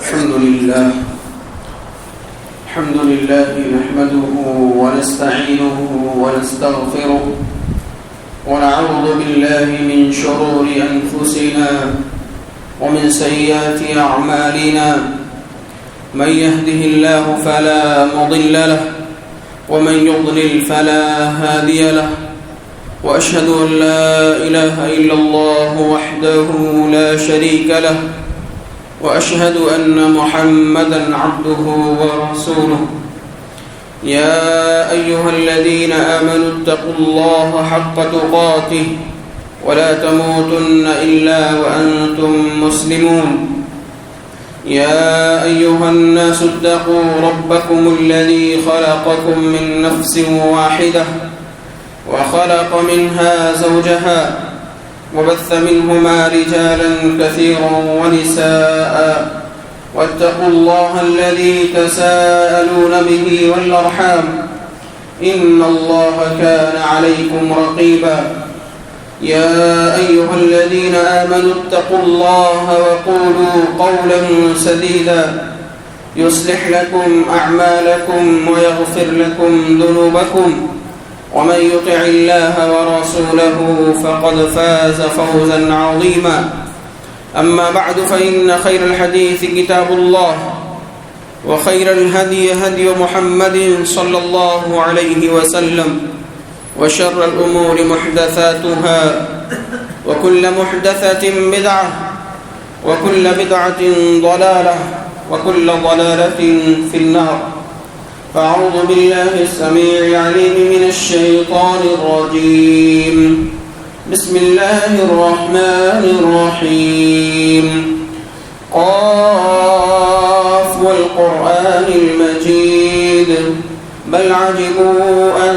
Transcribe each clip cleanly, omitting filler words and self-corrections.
الحمد لله نحمده ونستعينه ونستغفره ونعوذ بالله من شرور أنفسنا ومن سيئات أعمالنا. من يهده الله فلا مضل له ومن يضلل فلا هادي له، وأشهد أن لا إله إلا الله وحده لا شريك له، وأشهد أن محمدًا عبده ورسوله. يا أيها الذين آمنوا اتقوا الله حق تقاته ولا تموتن إلا وأنتم مسلمون. يا أيها الناس اتقوا ربكم الذي خلقكم من نفس واحدة وخلق منها زوجها وبث منهما رجالا كثيرا ونساء، واتقوا الله الذي تساءلون به والأرحام إن الله كان عليكم رقيبا. يا أيها الذين آمنوا اتقوا الله وقولوا قولا سديدا يصلح لكم أعمالكم ويغفر لكم ذنوبكم، ومن يطع الله ورسوله فقد فاز فوزا عظيما. أما بعد، فإن خير الحديث كتاب الله، وخير الهدي هدي محمد صلى الله عليه وسلم، وشر الأمور محدثاتها، وكل محدثة بدعة، وكل بدعة ضلالة، وكل ضلالة في النار. فأعوذ بالله السميع العليم من الشيطان الرجيم. بسم الله الرحمن الرحيم. قاف والقرآن المجيد بل عجبوا أن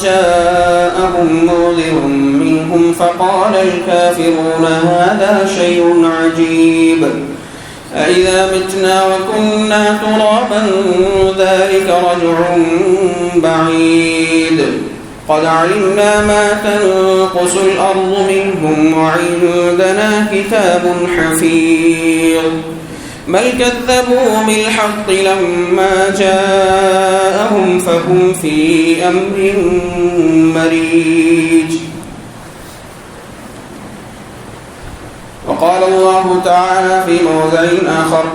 جاءهم منذر منهم فقال الكافرون هذا شيء عجيب. أإذا متنا وكنا ترابا ذلك رجع بعيد. قد علمنا ما تنقص الأرض منهم وعندنا كتاب حفيظ. بل كذبوا بالحق لما جاءهم فهم في أمر مريج. وقال الله تعالى في موضع آخر: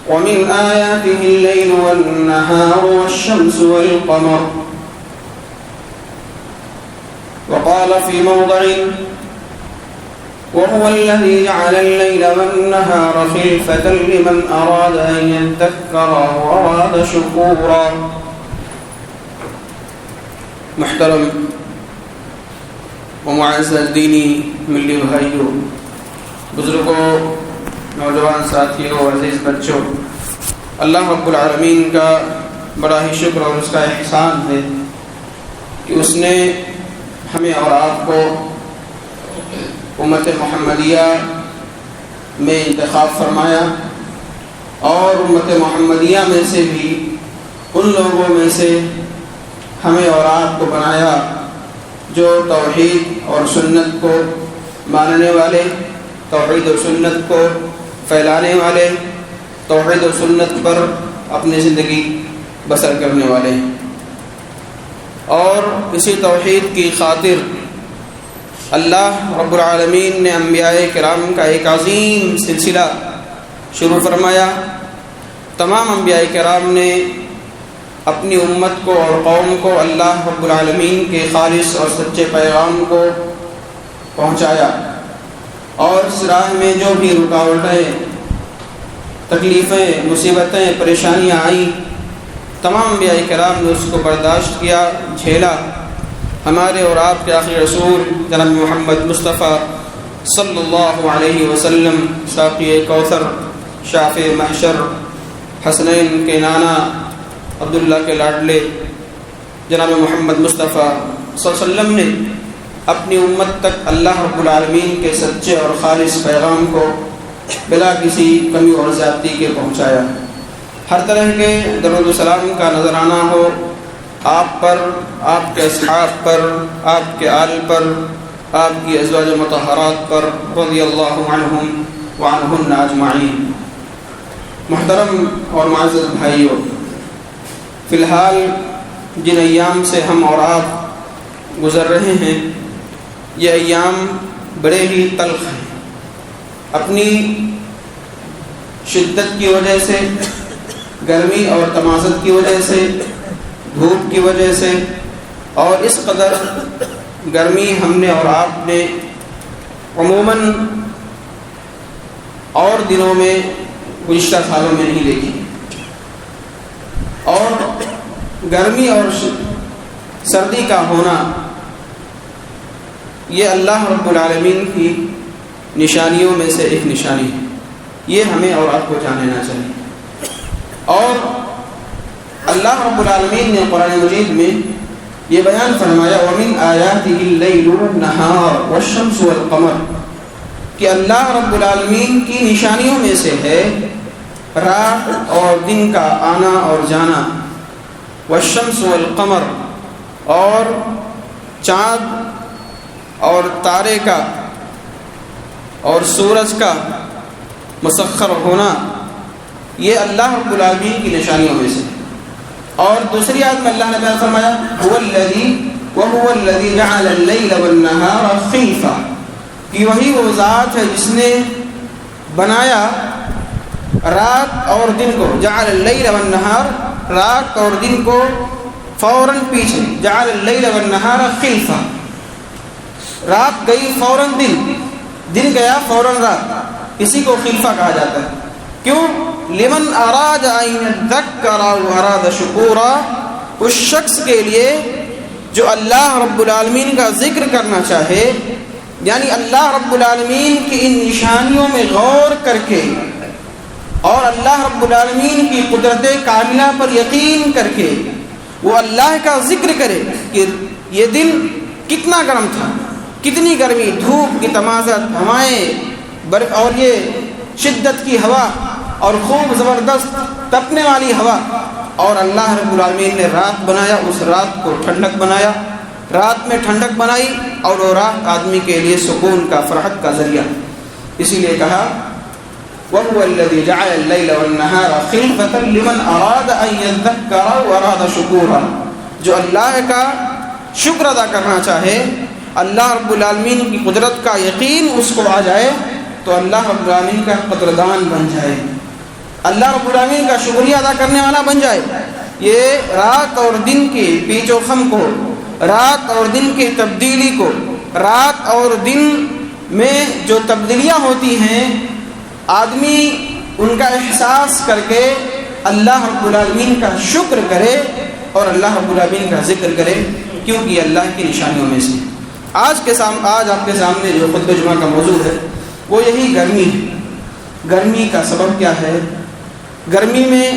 ومن آياته الليل والنهار والشمس والقمر. وقال في موضع: وهو الذي جعل الليل والنهار خلفة لمن أراد أن يذكر وأراد شكورا. محترم ومعزز دینی ملی بھائیوں، بزرگوں، نوجوان ساتھیوں، عزیز بچوں، اللہ رب العالمین کا بڑا ہی شکر اور اس کا احسان ہے کہ اس نے ہمیں اور آپ کو امت محمدیہ میں انتخاب فرمایا، اور امت محمدیہ میں سے بھی ان لوگوں میں سے ہمیں اور آپ کو بنایا جو توحید اور سنت کو ماننے والے، توحید و سنت کو پھیلانے والے، توحید و سنت پر اپنی زندگی بسر کرنے والے ہیں. اور اسی توحید کی خاطر اللہ رب العالمین نے انبیاء کرام کا ایک عظیم سلسلہ شروع فرمایا. تمام انبیاء کرام نے اپنی امت کو اور قوم کو اللہ رب العالمین کے خالص اور سچے پیغام کو پہنچایا، اور اس راہ میں جو بھی رکاوٹیں، تکلیفیں، مصیبتیں، پریشانیاں آئیں، تمام انبیاء کرام نے اس کو برداشت کیا، جھیلا. ہمارے اور آپ کے آخری رسول جناب محمد مصطفیٰ صلی اللہ علیہ وسلم، ساقی کوثر، شافع محشر، حسنین کے نانا، عبداللہ کے لاڈلے جناب محمد مصطفیٰ صلی اللہ علیہ وسلم نے اپنی امت تک اللہ رب العالمین کے سچے اور خالص پیغام کو بلا کسی کمی اور زیادتی کے پہنچایا. ہر طرح کے درود و سلام کا نذرانہ ہو آپ پر، آپ کے اصحاب پر، آپ کے آل پر، آپ کی ازواج مطہرات پر رضی اللہ عنہم وعنهن اجمعین۔ محترم اور معزز بھائیوں، فی الحال جن ایام سے ہم اور آپ گزر رہے ہیں یہ ایام بڑے ہی تلخ ہیں، اپنی شدت کی وجہ سے، گرمی اور تمازت کی وجہ سے، دھوپ کی وجہ سے، اور اس قدر گرمی ہم نے اور آپ نے عموماً اور دنوں میں گزشتہ سالوں میں نہیں دیکھی۔ اور گرمی اور سردی کا ہونا یہ اللہ رب العالمین کی نشانیوں میں سے ایک نشانی ہے، یہ ہمیں اور آپ کو جان لینا چاہیے۔ اور اللہ رب العالمین نے قرآن مجید میں یہ بیان فرمایا وَمِنْ آيَاتِهِ اللَّيْلُ وَالنَّهَارُ وَالشَّمْسُ وَالْقَمَرُ کہ اللہ رب العالمین کی نشانیوں میں سے ہے رات اور دن کا آنا اور جانا، والشمس والقمر اور چاند اور تارے کا اور سورج کا مسخر ہونا، یہ اللہ رب العالمین کی نشانیوں میں سے۔ اور دوسری آیت میں اللہ نے بیان فرمایا وَهُوَ الَّذِي جَعَلَ اللَّيْلَ وَالنَّهَارَ خِلْفَةً کہ وہی وہ ذات ہے جس نے بنایا رات اور دن کو، جعل اللیل والنہار، رات اور دن کو فوراً پیچھے، جعل اللیل والنہار خلفہ، رات گئی فوراً دن گیا فوراً رات، اسی کو خلفہ کہا جاتا ہے۔ کیوں؟ لمن اراد ان یذکر و اراد شکورا، اس شخص کے لیے جو اللہ رب العالمین کا ذکر کرنا چاہے، یعنی اللہ رب العالمین کی ان نشانیوں میں غور کر کے اور اللہ رب العالمین کی قدرت کاملہ پر یقین کر کے وہ اللہ کا ذکر کرے کہ یہ دن کتنا گرم تھا، کتنی گرمی، دھوپ کی تمازت، ہوائیں اور یہ شدت کی ہوا اور خوب زبردست تپنے والی ہوا، اور اللہ رب العالمین نے رات بنایا، اس رات کو ٹھنڈک بنایا، رات میں ٹھنڈک بنائی، اور وہ رات آدمی کے لیے سکون کا، فرحت کا ذریعہ۔ اسی لیے کہا وَهُوَ الَّذِي جَعَلَ اللَّيْلَ وَالنَّهَارَ خِلْفَةً لِمَنْ أَرَادَ أَن يَذَّكَّرَ وَأَرَادَ شُكُورًا جو اللہ کا شکر ادا کرنا چاہے، اللہ رب العالمین کی قدرت کا یقین اس کو آ جائے تو اللہ رب العالمین کا قدردان بن جائے، اللہ رب العالمین کا شکریہ ادا کرنے والا بن جائے۔ یہ رات اور دن کے پیچ و خم کو، رات اور دن کی تبدیلی کو، رات اور دن میں جو تبدیلیاں ہوتی ہیں، آدمی ان کا احساس کر کے اللہ رب العالمین کا شکر کرے اور اللہ رب العالمین کا ذکر کرے، کیونکہ یہ اللہ کی نشانیوں میں سے۔ آج آپ کے سامنے جو خطبہ جمعہ کا موضوع ہے وہ یہی گرمی ہے۔ گرمی کا سبب کیا ہے؟ گرمی میں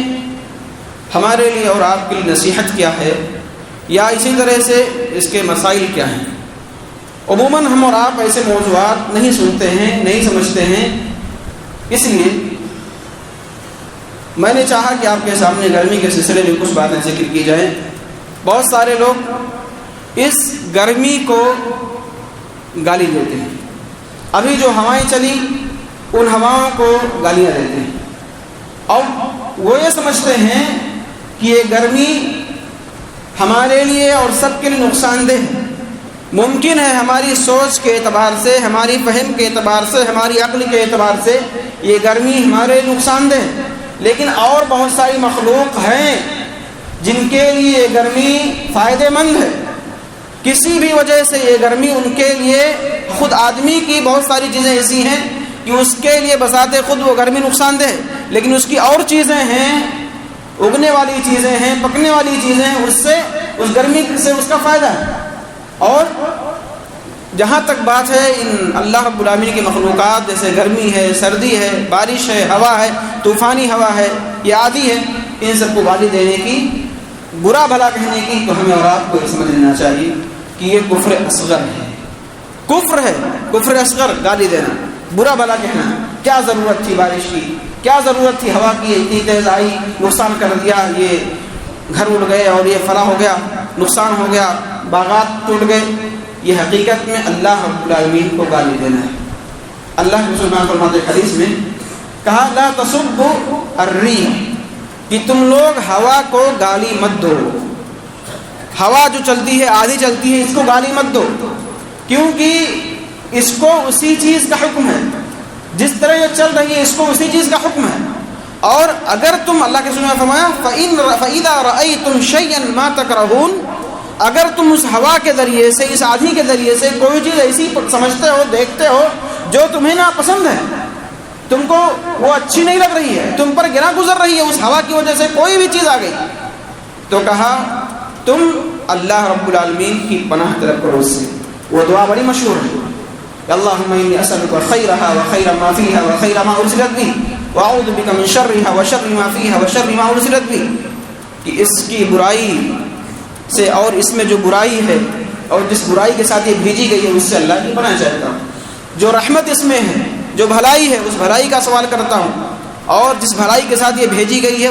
ہمارے لیے اور آپ کے لیے نصیحت کیا ہے، یا اسی طرح سے اس کے مسائل کیا ہیں؟ عموماً ہم اور آپ ایسے موضوعات نہیں سنتے ہیں، نہیں سمجھتے ہیں، اس لیے میں نے چاہا کہ آپ کے سامنے گرمی کے سلسلے میں کچھ باتیں ذکر کی جائیں۔ بہت سارے لوگ اس گرمی کو گالی دیتے ہیں، ابھی جو ہوائیں چلی ان ہواؤں کو گالیاں دیتے ہیں، اور وہ یہ سمجھتے ہیں کہ یہ گرمی ہمارے لیے اور سب کے لیے نقصان دہ ہے۔ ممکن ہے ہماری سوچ کے اعتبار سے، ہماری فہم کے اعتبار سے، ہماری عقل کے اعتبار سے یہ گرمی ہمارے نقصان دہ ہے، لیکن اور بہت ساری مخلوق ہیں جن کے لیے یہ گرمی فائدہ مند ہے۔ کسی بھی وجہ سے یہ گرمی ان کے لیے، خود آدمی کی بہت ساری چیزیں ایسی ہیں کہ اس کے لیے بذات خود وہ گرمی نقصان دہ ہے، لیکن اس کی اور چیزیں ہیں، اگنے والی چیزیں ہیں، پکنے والی چیزیں ہیں، اس سے، اس گرمی سے اس کا فائدہ ہے۔ اور جہاں تک بات ہے ان اللہ رب العالمین کی مخلوقات، جیسے گرمی ہے، سردی ہے، بارش ہے، ہوا ہے، طوفانی ہوا ہے، یہ عادی ہے، ان سب کو گالی دینے کی، برا بھلا کہنے کی، تو ہمیں اور آپ کو یہ سمجھ لینا چاہیے کہ یہ کفر اصغر ہے، کفر ہے، کفر اصغر، گالی دینا، برا بھلا کہنا۔ کیا ضرورت تھی بارش کی، کیا ضرورت تھی ہوا کی، اتنی تیز آئی، نقصان کر دیا، یہ گھر اڑ گئے اور یہ فلاں ہو گیا، نقصان ہو گیا، باغات ٹوٹ گئے۔ یہ حقیقت میں اللہ رب العالمین کو گالی دینا ہے۔ اللہ کے رسول فرماتے ہیں حدیث میں، کہا لا تسبوا الريح، کہ تم لوگ ہوا کو گالی مت دو. ہوا جو چلتی ہے آدھی چلتی ہے، اس کو گالی مت دو، کیونکہ اس کو اسی چیز کا حکم ہے، جس طرح یہ چل رہی ہے اس کو اسی چیز کا حکم ہے. اور اگر تم، اللہ کے رسول نے فرمایا فَإِذَا رَأَيْتُمْ شَيْئًا مَا تَكْرَهُونَ، اگر تم اس ہوا کے ذریعے سے، اس آدھی کے ذریعے سے کوئی چیز ایسی سمجھتے ہو، دیکھتے ہو جو تمہیں ناپسند ہے، تم کو وہ اچھی نہیں لگ رہی ہے، تم پر گرا گزر رہی ہے اس ہوا کی وجہ سے، کوئی بھی چیز آ گئی، تو کہا تم اللہ رب العالمین کی پناہ طلب کرو اس سے. وہ دعا بڑی مشہور ہے، اللہم انی اسألک خیرہا وخیر ما فیہا وخیر ما ارسلت بھی واعوذ بک من شرہا وشر ما فیہا وشر ما ارسلت بھی، کہ اس کی برائی سے اور اس میں جو برائی ہے اور جس برائی کے ساتھ یہ بھیجی گئی ہے اس سے اللہ کی پناہ چاہتا ہوں. جو رحمت اس میں ہے، جو بھلائی ہے، اس بھلائی کا سوال کرتا ہوں، اور جس بھلائی کے ساتھ یہ بھیجی گئی ہے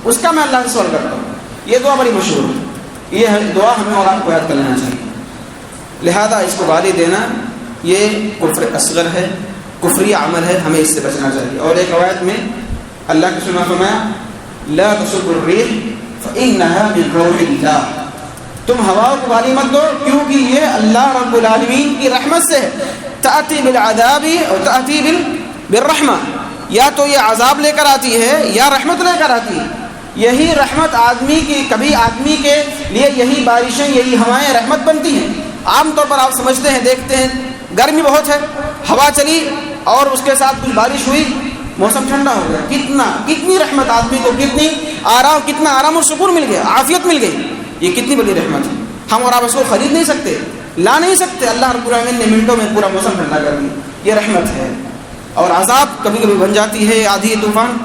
اس کا میں اللہ سے سوال کرتا ہوں. یہ دعا بڑی مشہور ہے، یہ دعا ہمیں اور آپ کو یاد کر لینا چاہیے. لہذا اس کو گالی دینا یہ کفر اصغر ہے، کفری عمل ہے، ہمیں اس سے بچنا چاہیے. اور ایک روایت میں اللہ کے رسول نے فرمایا لا تسبوا الريح فإنها من روح الله، تم ہوا کو گالی مت دو کیونکہ یہ اللہ رب العالمین کی رحمت سے ہے. تأتی بالعذاب اور تأتی بالرحمہ، یا تو یہ عذاب لے کر آتی ہے یا رحمت لے کر آتی ہے. یہی رحمت آدمی کی، کبھی آدمی کے لیے یہی بارشیں، یہی ہوائیں رحمت بنتی ہیں. عام طور پر آپ سمجھتے ہیں، دیکھتے ہیں، گرمی بہت ہے، ہوا چلی اور اس کے ساتھ کچھ بارش ہوئی، موسم ٹھنڈا ہو گیا، کتنی رحمت آدمی کو، کتنا آرام اور سکون مل گیا، عافیت مل گئی. یہ کتنی بڑی رحمت ہے. ہم اور آپ اس کو خرید نہیں سکتے، لا نہیں سکتے. اللہ رب العالمین نے منٹوں میں پورا موسم ٹھنڈا کر دیا، یہ رحمت ہے. اور عذاب کبھی کبھی بن جاتی ہے، آندھی طوفان،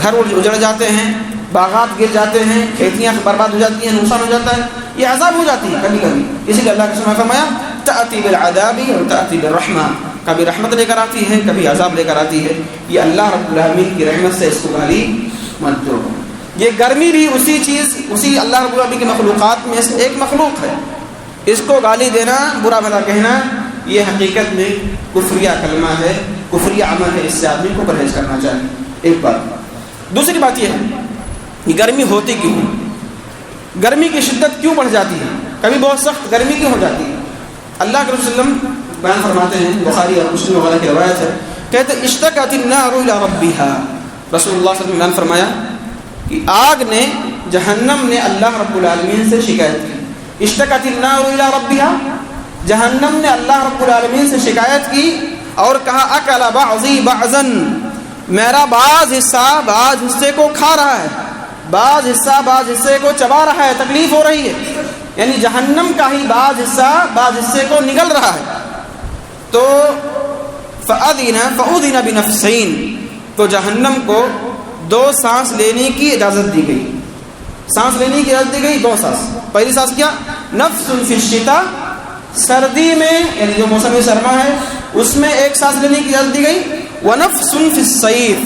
گھر اجڑ جاتے ہیں، باغات گر جاتے ہیں، کھیتیاں برباد ہو جاتی ہیں، نقصان ہو جاتا ہے، یہ عذاب ہو جاتی ہے کبھی کبھی. اسی لیے اللہ کے رسول نے فرمایا تأتی بالعذاب اور تأتی بالرحمہ، کبھی رحمت لے کر آتی ہے، کبھی عذاب لے کر آتی ہے. یہ اللہ رب العالمین کی رحمت سے اس کو گالی مت دو. یہ گرمی بھی اسی اللہ رب العالمین کی مخلوقات میں سے ایک مخلوق ہے. اس کو گالی دینا، برا بھلا کہنا، یہ حقیقت میں کفریہ کلمہ ہے، کفریہ عمل ہے. اس سے آدمی کو پرہیز کرنا چاہیے. ایک بات. دوسری بات یہ ہے کہ گرمی ہوتی کیوں ہے، گرمی کی شدت کیوں بڑھ جاتی ہے، کبھی بہت سخت گرمی کیوں ہو جاتی ہے. اللہ کے رسول صلی اللہ علیہ وسلم بیان فرماتے ہیں، بخاری اور مسلم وغیرہ کی روایت ہے، کہتے اشتکت النار الی ربها، رسول اللہ صلی اللہ علیہ وسلم نے بیان فرمایا کہ آگ نے، جہنم نے اللہ رب العالمین سے شکایت کی. اشتکت النار الی ربها، جہنم نے اللہ رب العالمین سے شکایت کی اور کہا اکل بعضی بعضا، میرا بعض حصہ بعض حصے کو کھا رہا ہے، بعض حصہ بعض حصے کو چبا رہا ہے، تکلیف ہو رہی ہے. یعنی جہنم کا ہی بعض حصہ بعض حصے کو نگل رہا ہے. تو فأذن بنفسین، تو جہنم کو 2 سانس لینے کی اجازت دی گئی. سانس لینے کی اجازت دی گئی 2 سانس. پہلی سانس کیا؟ نفس فی الشتاء، سردی میں، یعنی جو موسم سرما ہے اس میں 1 سانس لینے کی اجازت دی گئی. ونفس فی الصیف،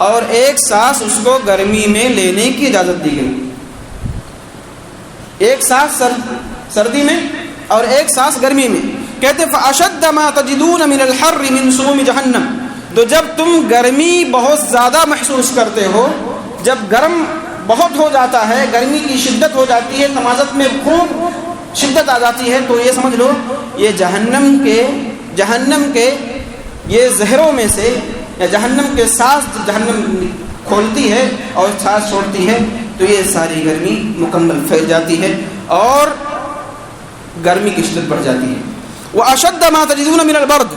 اور 1 سانس اس کو گرمی میں لینے کی اجازت دی گئی. 1 سانس سردی میں اور 1 سانس گرمی میں. کہتے فاشد ما تجدون من الحر من سموم جہنم، تو جب تم گرمی بہت زیادہ محسوس کرتے ہو، جب گرم بہت ہو جاتا ہے، گرمی کی شدت ہو جاتی ہے، تمازت میں خوب شدت آ جاتی ہے، تو یہ سمجھ لو یہ جہنم کے یہ زہروں میں سے، یا جہنم کے سانس جہنم کھولتی ہے اور سانس چھوڑتی ہے تو یہ ساری گرمی مکمل پھیل جاتی ہے اور گرمی کی شدت بڑھ جاتی ہے. واشد ما تجدون من البرد،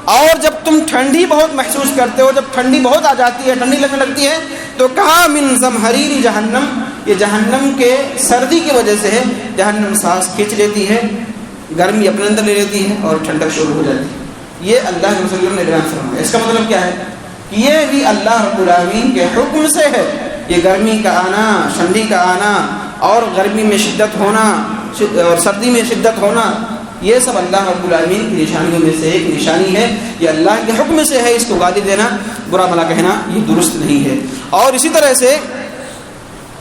اور جب تم ٹھنڈی بہت محسوس کرتے ہو، جب ٹھنڈی بہت آ جاتی ہے، ٹھنڈی لگنے لگتی ہے، تو کہا من زمہریر جہنم، یہ جہنم کے سردی کی وجہ سے ہے. جہنم سانس کھینچ لیتی ہے، گرمی اپنے اندر لے لیتی ہے اور ٹھنڈک شروع ہو جاتی ہے. یہ اللہ کے رسول نے بیان فرمایا. اس کا مطلب کیا ہے کہ یہ بھی اللہ رب العالمین کے حکم سے ہے. یہ گرمی کا آنا، ٹھنڈی کا آنا، اور گرمی میں شدت ہونا اور سردی میں شدت ہونا، یہ سب اللہ رب العالمین کی نشانیوں میں سے ایک نشانی ہے. یہ اللہ کے حکم سے ہے. اس کو گالی دینا، برا بھلا کہنا یہ درست نہیں ہے. اور اسی طرح سے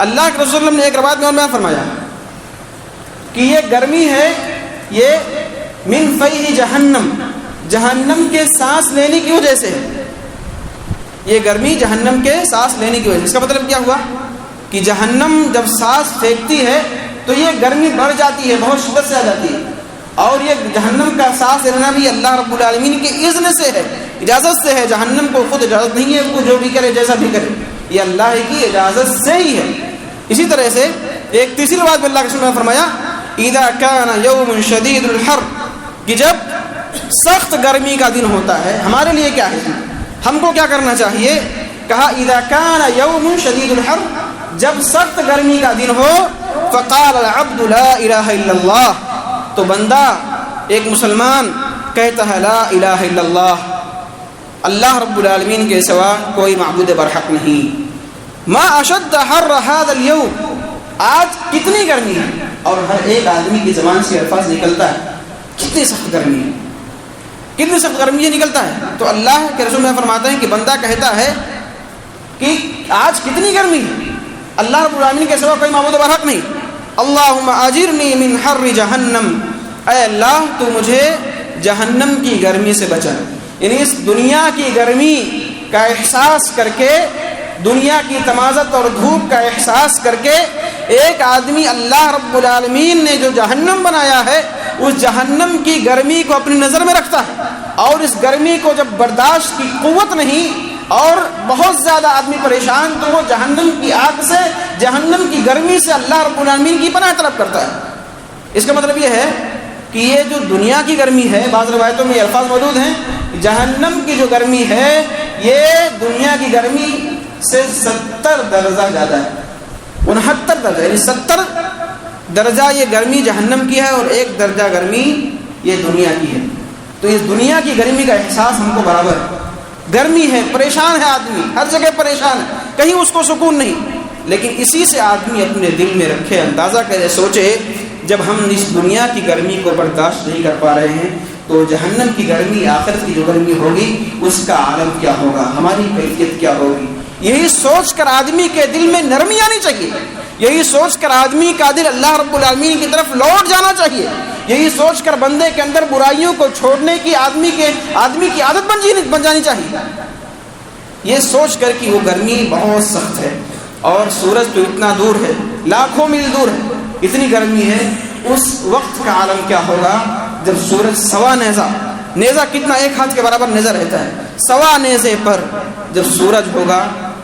اللہ کے رسول نے ایک روایت میں بیان فرمایا کہ یہ گرمی ہے، یہ من فیح جہنم، جہنم کے سانس لینے کی وجہ سے، یہ گرمی جہنم کے سانس لینے کی وجہ سے۔ اس کا مطلب کیا ہوا کہ جہنم جب سانس پھینکتی ہے تو یہ گرمی بڑھ جاتی ہے، بہت شدت سے آ جاتی ہے، اور یہ جہنم کا سانس لینا بھی اللہ رب العالمین کے اذن سے ہے، اجازت سے ہے۔ جہنم کو خود اجازت نہیں ہے، وہ جو بھی کرے جیسا بھی کرے، یہ اللہ کی اجازت سے ہی ہے۔ اسی طرح سے ایک تیسری بات میں اللہ کے رسول نے فرمایا اذا كان يوم شدید الحر، کہ جب سخت گرمی کا دن ہوتا ہے، ہمارے لیے کیا ہے، ہم کو کیا کرنا چاہیے؟ کہا اذا كان يوم شدید الحر، جب سخت گرمی کا دن ہو، فقال العبد لا الہ الا اللہ، تو بندہ ایک مسلمان کہتا ہے لا الہ الا اللہ، اللہ رب العالمین کے سوا کوئی معبود برحق نہیں۔ ما اشد حر هذا اليوم، آج کتنی گرمی ہے، اور ہر ایک آدمی کی زبان سے الفاظ نکلتا ہے کتنی سخت گرمی ہے، کتنی سخت گرمی یہ نکلتا ہے۔ تو اللہ کے رسول میں فرماتے ہیں کہ بندہ کہتا ہے کہ آج کتنی گرمی ہے، اللہ رب العالمین کے سوا کوئی معبود برحق نہیں۔ اللہم اجرنی من حر جہنم، اے اللہ تو مجھے جہنم کی گرمی سے بچا۔ یعنی اس دنیا کی گرمی کا احساس کر کے، دنیا کی تمازت اور دھوپ کا احساس کر کے ایک آدمی اللہ رب العالمین نے جو جہنم بنایا ہے اس جہنم کی گرمی کو اپنی نظر میں رکھتا ہے، اور اس گرمی کو جب برداشت کی قوت نہیں اور بہت زیادہ آدمی پریشان، تو وہ جہنم کی آگ سے، جہنم کی گرمی سے اللہ رب العالمین کی پناہ طلب کرتا ہے۔ اس کا مطلب یہ ہے کہ یہ جو دنیا کی گرمی ہے، بعض روایتوں میں یہ الفاظ موجود ہیں، جہنم کی جو گرمی ہے یہ دنیا کی گرمی سے 70 درجہ زیادہ ہے، 69 درجہ، یعنی 70 درجہ یہ گرمی جہنم کی ہے اور 1 درجہ گرمی یہ دنیا کی ہے۔ تو اس دنیا کی گرمی کا احساس ہم کو برابر، گرمی ہے، پریشان ہے آدمی، ہر جگہ پریشان ہے، کہیں اس کو سکون نہیں، لیکن اسی سے آدمی اپنے دل میں رکھے، اندازہ کرے، سوچے جب ہم اس دنیا کی گرمی کو برداشت نہیں کر پا رہے ہیں تو جہنم کی گرمی، آخرت کی جو گرمی ہوگی اس کا عالم کیا ہوگا، ہماری کیفیت کیا ہوگی۔ یہی سوچ کر آدمی کے دل میں نرمی آنی چاہیے، یہی سوچ کر آدمی کا دل اللہ رب العالمین کی طرف لوٹ جانا چاہیے، یہی سوچ کر بندے کے اندر برائیوں کو چھوڑنے کی آدمی کی عادت بن جانی چاہیے، یہ سوچ کر کہ وہ گرمی بہت سخت ہے اور سورج تو اتنا دور ہے، لاکھوں میل دور ہے، اتنی گرمی ہے۔ اس وقت کا عالم کیا ہوگا جب سورج سوا نیزہ کتنا، 1 ہاتھ کے برابر نیزہ رہتا ہے، سوا نیزے پر جب سورج ہوگا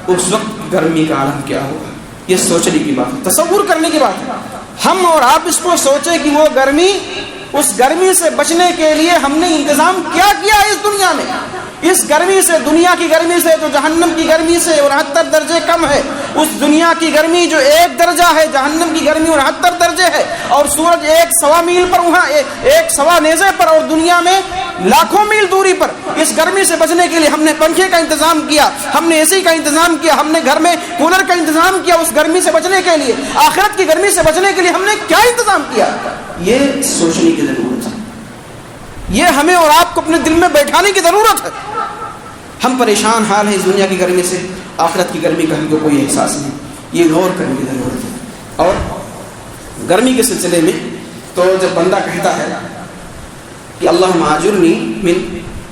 اس وقت گرمی کا عالم کیا ہوگا۔ یہ سوچنے کی بات ہے، تصور کرنے کی بات ہے۔ ہم اور آپ اس کو سوچیں کہ وہ گرمی، اس گرمی سے بچنے کے لیے ہم نے انتظام کیا کیا ہے اس دنیا میں، اس گرمی سے، دنیا کی گرمی سے جو جہنم کی گرمی سے 69 درجے کم ہے، اس دنیا کی گرمی جو 1 درجہ ہے، جہنم کی گرمی 69 درجے ہے، اور سورج 1 سوا میل پر، وہاں 1 سوا نیزے پر، اور دنیا میں لاکھوں میل دوری پر۔ اس گرمی سے بچنے کے لیے ہم نے پنکھے کا انتظام کیا، ہم نے اے سی کا انتظام کیا، ہم نے گھر میں کولر کا انتظام کیا اس گرمی سے بچنے کے لیے۔ آخرت کی گرمی سے بچنے کے لیے ہم نے کیا انتظام کیا، یہ سوچنے کی ضرورت ہے، یہ ہمیں اور آپ کو اپنے دل میں بیٹھانے کی ضرورت ہے۔ ہم پریشان حال ہیں اس دنیا کی گرمی سے، آخرت کی گرمی کا ہم کو کوئی احساس نہیں، یہ غور کرنے کی ضرورت ہے۔ اور گرمی کے سلسلے میں تو جب بندہ کہتا ہے کہ اللہم اجرنی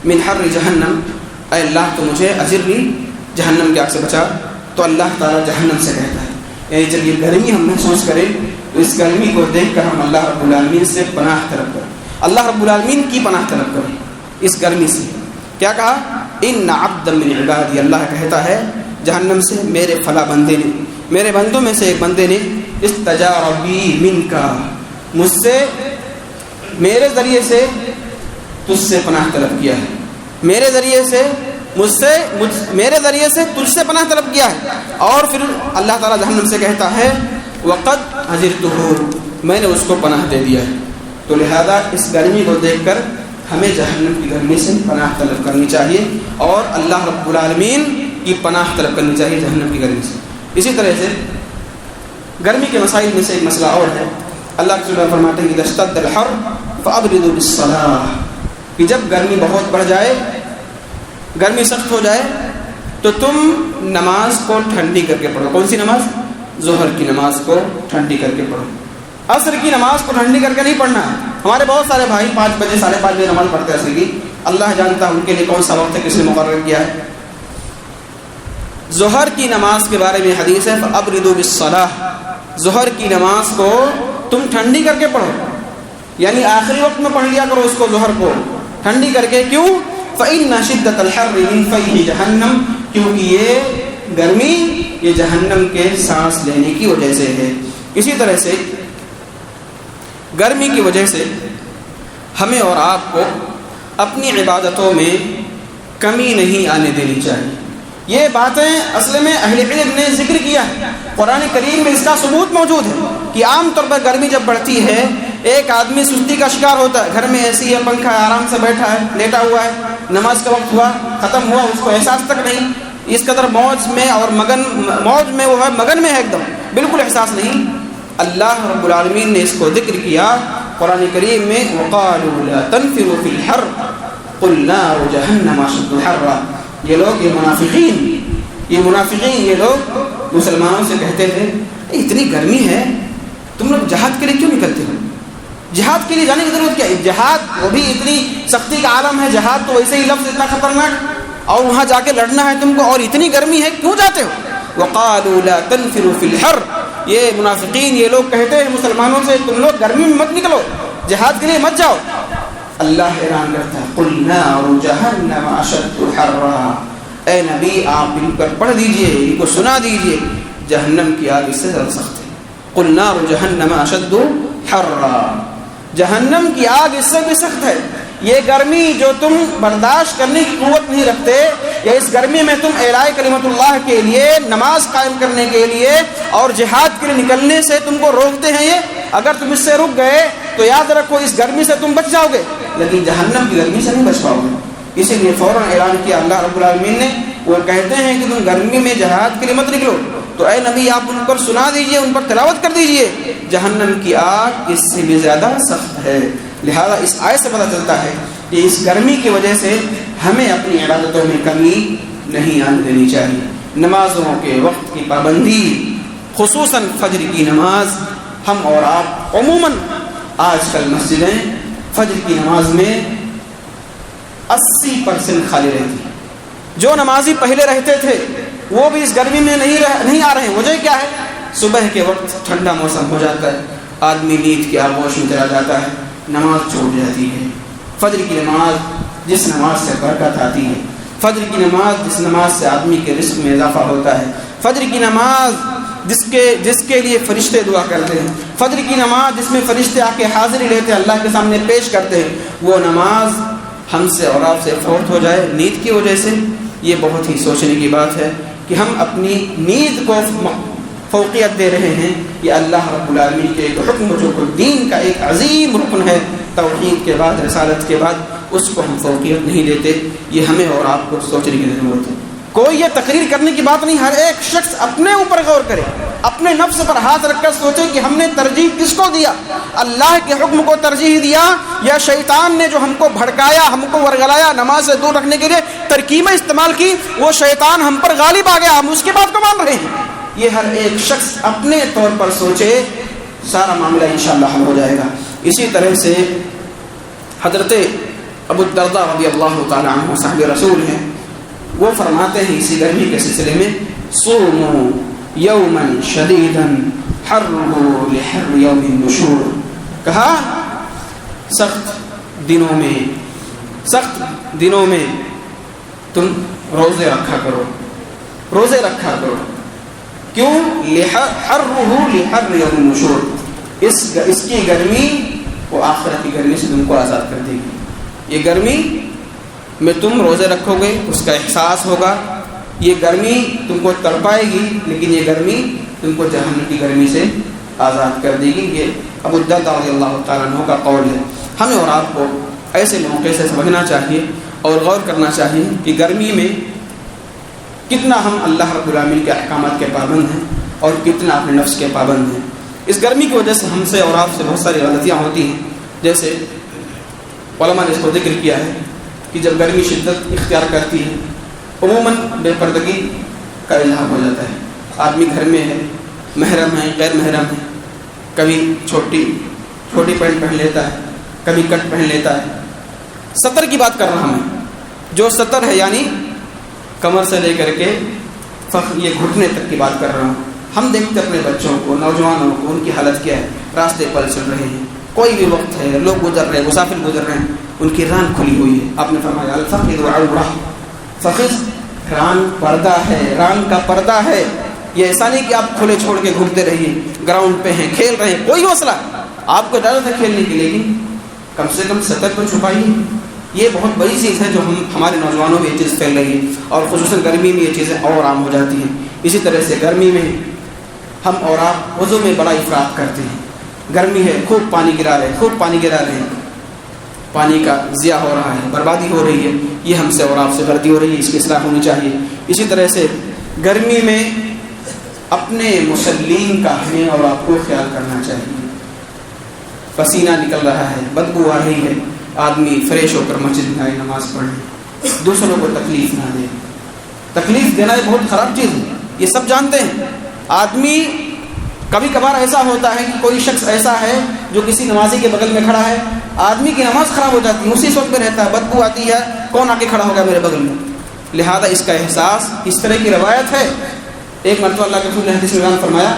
من حر جہنم، اے اللہ تو مجھے اجرنی جہنم کی آگ سے بچا، تو اللہ تعالیٰ جہنم سے کہتا ہے، یعنی جب یہ گرمی ہم محسوس کریں تو اس گرمی کو دیکھ کر ہم اللہ رب العالمین سے پناہ طلب کریں، اللہ رب العالمین کی پناہ طلب کریں اس گرمی سے۔ کیا کہا؟ ان عبدا من عبادی، اللہ کہتا ہے جہنم سے، میرے فلاں بندے نے، میرے بندوں میں سے ایک بندے نے استجار بی منکا، مجھ سے، میرے ذریعے سے تجھ سے پناہ طلب کیا ہے، میرے ذریعے سے میرے ذریعے سے تجھ سے پناہ طلب کیا ہے۔ اور پھر اللہ تعالیٰ جہنم سے کہتا ہے وقد اجرتہ، میں نے اس کو پناہ دے دیا ہے۔ تو لہذا اس گرمی کو دیکھ کر ہمیں جہنم کی گرمی سے پناہ طلب کرنی چاہیے اور اللہ رب العالمین کی پناہ طلب کرنی چاہیے جہنم کی گرمی سے۔ اسی طرح سے گرمی کے مسائل میں سے ایک مسئلہ اور ہے، اللہ کے رسول فرماتے ہیں کہ اذا اشتد الحر فابردوا بالصلاۃ، کہ جب گرمی بہت بڑھ جائے، گرمی سخت ہو جائے تو تم نماز کو ٹھنڈی کر کے پڑھو۔ کون سی نماز؟ ظہر کی نماز کو ٹھنڈی کر کے پڑھو، عصر کی نماز کو ٹھنڈی کر کے نہیں پڑھنا ہے۔ ہمارے بہت سارے بھائی 5 بجے 5:30 بجے نماز پڑھتے ہیں عصر کی، اللہ جانتا ہے ان کے لیے کون سا وقت ہے، کس نے مقرر کیا ہے۔ ظہر کی نماز کے بارے میں حدیث ہے فَأَبْرِدُوا بِالصَّلَاةِ، ظہر کی نماز کو تم ٹھنڈی کر کے پڑھو، یعنی آخری وقت میں پڑھ لیا کرو اس کو، ظہر کو ٹھنڈی کر کے۔ کیوں؟ فَإِنَّ شِدَّةَ الْحَرِّ مِنْ فَيْحِ جَهَنَّمَ، کیونکہ یہ گرمی یہ جہنم کے سانس لینے کی وجہ سے ہے۔ اسی طرح سے گرمی کی وجہ سے ہمیں اور آپ کو اپنی عبادتوں میں کمی نہیں آنے دینی چاہیے۔ یہ باتیں اصل میں اہل علم نے ذکر کیا ہے، قرآن کریم میں اس کا ثبوت موجود ہے کہ عام طور پر گرمی جب بڑھتی ہے ایک آدمی سستی کا شکار ہوتا ہے، گھر میں ایسی ہے، پنکھا ہے، آرام سے بیٹھا ہے، لیٹا ہوا ہے، نماز کا وقت ہوا، ختم ہوا، اس کو احساس تک نہیں، اس قدر موج میں اور موج میں وہ ہے، مگن میں ہے، ایک دم بالکل احساس نہیں۔ اللہ رب العالمین نے اس کو ذکر کیا قرآن کریم میں، وَقَالُوا لَا تَنْفِرُوا فِي الْحَرِّ قُلْ نَارُ جَهَنَّمَ أَشَدُّ حَرًّا۔ یہ لوگ، یہ منافقین یہ لوگ مسلمانوں سے کہتے تھے اتنی گرمی ہے تم لوگ جہاد کے لیے کیوں نکلتے ہو؟ جہاد کے لیے جانے کی ضرورت کیا ہے؟ جہاد وہ بھی اتنی سختی کا عالم ہے، جہاد تو ویسے ہی لفظ اتنا خطرناک، اور وہاں جا کے لڑنا ہے تم کو، اور اتنی گرمی ہے کیوں جاتے ہو؟ وَقَالُوا لَا تَنْفِرُوا فِي الْحَرِّ، یہ منافقین یہ لوگ کہتے ہیں مسلمانوں سے تم لوگ گرمی میں مت نکلو، جہاد کے لیے مت جاؤ۔ اللہ اعلان کرتا ہے قُلْ نَارُ جَهَنَّمَ أَشَدُّ حَرًّا، اے نبی آپ ان پر پڑھ دیجئے، ان کو سنا دیجئے، جہنم کی آگ اس سے زیادہ سخت ہے۔ قُلْ نَارُ جَهَنَّمَ أَشَدُّ حَرًّا، جہنم کی آگ اس سے بھی سخت ہے۔ یہ گرمی جو تم برداشت کرنے کی قوت نہیں رکھتے، یا اس گرمی میں تم اعلاء کلمت اللہ کے لیے، نماز قائم کرنے کے لیے اور جہاد کے لیے نکلنے سے تم کو روکتے ہیں، یہ اگر تم اس سے رک گئے تو یاد رکھو اس گرمی سے تم بچ جاؤ گے، لیکن جہنم کی گرمی سے نہیں بچ پاؤ گے۔ اسی لیے فوراً اعلان کیا اللہ رب العالمین نے، وہ کہتے ہیں کہ تم گرمی میں جہاد کے لیے مت نکلو، تو اے نبی آپ ان پر سنا دیجئے، ان پر تلاوت کر دیجئے، جہنم کی آگ اس سے بھی زیادہ سخت ہے۔ لہذا اس آیت سے پتہ چلتا ہے کہ اس گرمی کی وجہ سے ہمیں اپنی عبادتوں میں کمی نہیں آنے دینی چاہیے۔ نمازوں کے وقت کی پابندی، خصوصاً فجر کی نماز، ہم اور آپ عموماً آج کل مسجدیں فجر کی نماز میں 80% خالی رہتی ہیں۔ جو نمازی پہلے رہتے تھے وہ بھی اس گرمی میں نہیں آ رہے ہیں۔ وجہ کیا ہے؟ صبح کے وقت ٹھنڈا موسم ہو جاتا ہے، آدمی نیند کی آغوش میں چلا جاتا ہے، نماز چھوٹ جاتی ہے۔ فجر کی نماز جس نماز سے برکت آتی ہے، فجر کی نماز جس نماز سے آدمی کے رزق میں اضافہ ہوتا ہے، فجر کی نماز جس کے لیے فرشتے دعا کرتے ہیں، فجر کی نماز جس میں فرشتے آ کے حاضری لیتے ہیں، اللہ کے سامنے پیش کرتے ہیں، وہ نماز ہم سے اور آپ سے فوت ہو جائے نیند کی وجہ سے، یہ بہت ہی سوچنے کی بات ہے کہ ہم اپنی نیند کو فوقیت دے رہے ہیں۔ یہ اللہ رب العالمین کے ایک حکم جو کہ دین کا ایک عظیم رکن ہے، توحید کے بعد، رسالت کے بعد، اس کو ہم فوقیت نہیں دیتے۔ یہ ہمیں اور آپ کو سوچنے کی ضرورت ہے۔ کوئی یہ تقریر کرنے کی بات نہیں، ہر ایک شخص اپنے اوپر غور کرے، اپنے نفس پر ہاتھ رکھ کر سوچے کہ ہم نے ترجیح کس کو دیا، اللہ کے حکم کو ترجیح دیا یا شیطان نے جو ہم کو بھڑکایا، ہم کو ورگلایا، نماز سے دور رکھنے کے لیے ترکیبیں استعمال کی، وہ شیطان ہم پر غالب آ گیا، ہم اس کی بات کو مان رہے ہیں۔ یہ ہر ایک شخص اپنے طور پر سوچے، سارا معاملہ انشاءاللہ حل ہو جائے گا۔ اسی طرح سے حضرت ابو الدرداء رضی اللہ تعالی عنہ صاحب رسول ہیں، وہ فرماتے ہیں اسی گرمی کے سلسلے میں، صوموا یوما شدیدا حرہ لحر یوم النشور، کہا سخت دنوں میں تم روزے رکھا کرو، کیوں؟ حرہ لحر یوم النشور، اس کی گرمی وہ آخرت کی گرمی سے تم کو آزاد کر دے گی۔ یہ گرمی میں تم روزے رکھو گے، اس کا احساس ہوگا، یہ گرمی تم کو تڑپائے گی، لیکن یہ گرمی تم کو جہنم کی گرمی سے آزاد کر دے گی۔ یہ ابو الدرداء رضی اللہ تعالیٰ عنہ کا قول ہے۔ ہمیں اور آپ کو ایسے موقع سے سمجھنا چاہیے اور غور کرنا چاہیے کہ گرمی میں کتنا ہم اللہ رب العالمین کے احکامات کے پابند ہیں اور کتنا اپنے نفس کے پابند ہیں۔ اس گرمی کی وجہ سے ہم سے اور آپ سے بہت ساری غلطیاں ہوتی ہیں، جیسے علماء نے اس کو ذکر کیا ہے کہ جب گرمی شدت اختیار کرتی ہے عموماً بے پردگی کا اظہار ہو جاتا ہے۔ آدمی گھر میں ہے، محرم ہے، غیر محرم ہے، کبھی چھوٹی پینٹ پہن لیتا ہے، کبھی کٹ پہن لیتا ہے، سطر کی بات کر رہا ہوں میں، جو سطر ہے یعنی کمر سے لے کر کے یہ گھٹنے تک کی بات کر رہا ہوں. ہم دیکھتے اپنے بچوں کو، نوجوانوں کو، ان کی حالت کیا ہے، راستے پر چل رہے ہیں، کوئی بھی وقت ہے، لوگ گزر رہے ہیں، مسافر گزر رہے ہیں، ان کی ران کھلی ہوئی ہے. آپ نے فرمایا الفخذ عورہ، فخذ ران پردہ ہے، ران کا پردہ ہے. یہ ایسا نہیں کہ آپ کھلے چھوڑ کے گھومتے رہیے، گراؤنڈ پہ ہیں، کھیل رہے ہیں، کوئی مسئلہ، آپ کو اجازت ہے کھیلنے کی، لیکن کم سے کم سطر تو چھپائیے. یہ بہت بڑی چیز ہے جو ہمارے نوجوانوں میں یہ چیز پھیل رہی ہے، اور خصوصاً گرمی میں یہ چیزیں اور عام ہو جاتی ہیں. اسی طرح سے گرمی میں ہم اور آپ وضو میں بڑا افراط کرتے ہیں. گرمی ہے، خوب پانی گرا رہے ہیں، پانی کا ضیاع ہو رہا ہے، بربادی ہو رہی ہے. یہ ہم سے اور آپ سے غلطی ہو رہی ہے، اس کی اصلاح ہونی چاہیے. اسی طرح سے گرمی میں اپنے مسلین کا ہمیں اور آپ کو خیال کرنا چاہیے. پسینہ نکل رہا ہے، بدبو آ رہی ہے، آدمی فریش ہو کر مسجد میں آئے، نماز پڑھے، دوسروں کو تکلیف نہ دے. تکلیف دینا ایک بہت خراب چیز ہے، یہ سب جانتے ہیں. آدمی کبھی کبھار ایسا ہوتا ہے کہ کوئی شخص ایسا ہے جو کسی نمازی کے بغل میں کھڑا ہے، آدمی کی نماز خراب ہو جاتی ہے، اسی سوچ میں رہتا ہے، بدبو آتی ہے، کون آ کے کھڑا ہوگا میرے بغل میں. لہذا اس کا احساس، اس طرح کی روایت ہے. ایک مرتبہ اللہ کے رسول نے حدیث میں بیان فرمایا،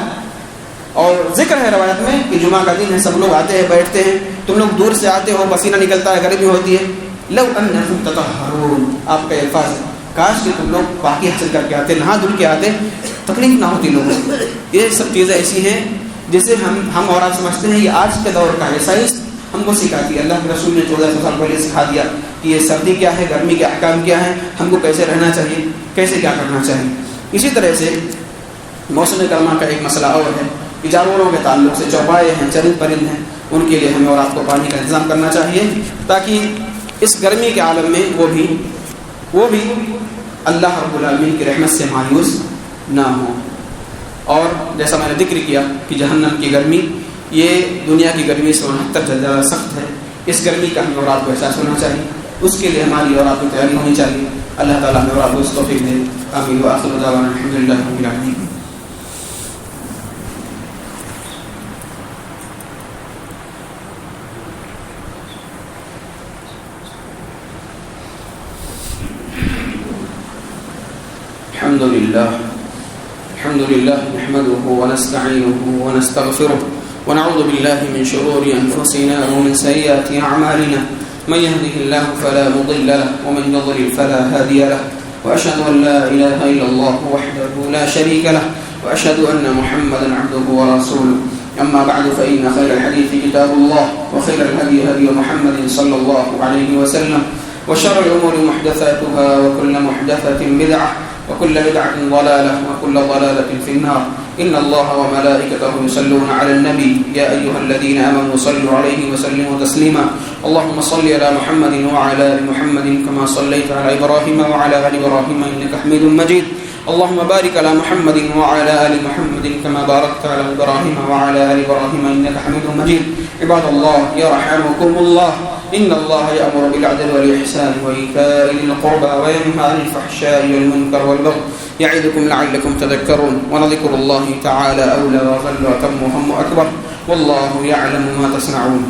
اور ذکر ہے روایت میں کہ جمعہ کا دن ہے، سب لوگ آتے ہیں، بیٹھتے ہیں، تم لوگ دور سے آتے ہو، پسینہ نکلتا ہے، گرمی ہوتی ہے. لو انکم تطہرون، آپ کا الفاظ ہے، کاش کہ تم لوگ پاکی حاصل کر کے آتے، نہا دھل کے آتے، تکلیف نہ ہوتی لوگوں کو. یہ سب چیزیں ایسی ہیں جسے ہم اور آپ سمجھتے ہیں یہ آج کے دور کا ہے. سائنس ہم کو سکھاتی ہے. اللہ کے رسول نے 1400 سال پہلے سکھا دیا کہ یہ سردی کیا ہے، گرمی کے احکام کیا ہے، ہم کو کیسے رہنا چاہیے، کیسے کیا کرنا چاہیے. اسی طرح سے موسم گرما کا ایک مسئلہ اور ہے کہ جانوروں کے تعلق سے چوپائے ہیں، چرند پرند ہیں، ان کے لیے ہمیں اور آپ کو پانی کا انتظام کرنا چاہیے تاکہ اس گرمی کے عالم میں وہ بھی اللہ رب العالمین کی رحمت سے مایوس نہ ہوں. اور جیسا میں نے ذکر کیا کہ جہنم کی گرمی یہ دنیا کی گرمی سے 69 زیادہ سخت ہے. اس گرمی کا ہمیں اور آپ کو احساس ہونا چاہیے، اس کے لیے ہماری اور آپ کی تیاری ہونی چاہیے. اللہ تعالیٰ ہمیں اور آپ کو اس توفیق دے. آمین وآخر دعوانا الحمدللہ رب العالمین. الحمد لله نحمده ونستعينه ونستغفره ونعوذ بالله من شرور أنفسنا ومن سيئات أعمالنا من يهده الله فلا مضل له ومن يضلل فلا هادي له وأشهد أن لا إله إلا الله وحده لا شريك له وأشهد أن محمدا عبده ورسوله. أما بعد فإن خير الحديث كتاب الله وخير الهدي هدي محمد صلى الله عليه وسلم وشر الأمور محدثاتها وكل محدثة بدعة وكل بدعة ضلالة وكل ضلالة في النار. إن الله وملائكته يصلون على النبي يا أيها الذين آمنوا صلوا عليه وسلموا تسليما. اللهم صل على محمد وعلى آل محمد كما صليت على إبراهيم وعلى آل إبراهيم إنك حميد مجيد. اللهم بارك على محمد وعلى آل محمد كما باركت على إبراهيم وعلى آل إبراهيم إنك حميد مجيد. عباد الله يرحمكم الله، إن الله يأمر بالعدل والإحسان وإيتاء ذي القربى وينهى عن الفحشاء والمنكر والبغي يعظكم لعلكم تذكرون. ولذكر الله تعالى أولى وأجل وأتم وهم أكبر والله يعلم ما تصنعون.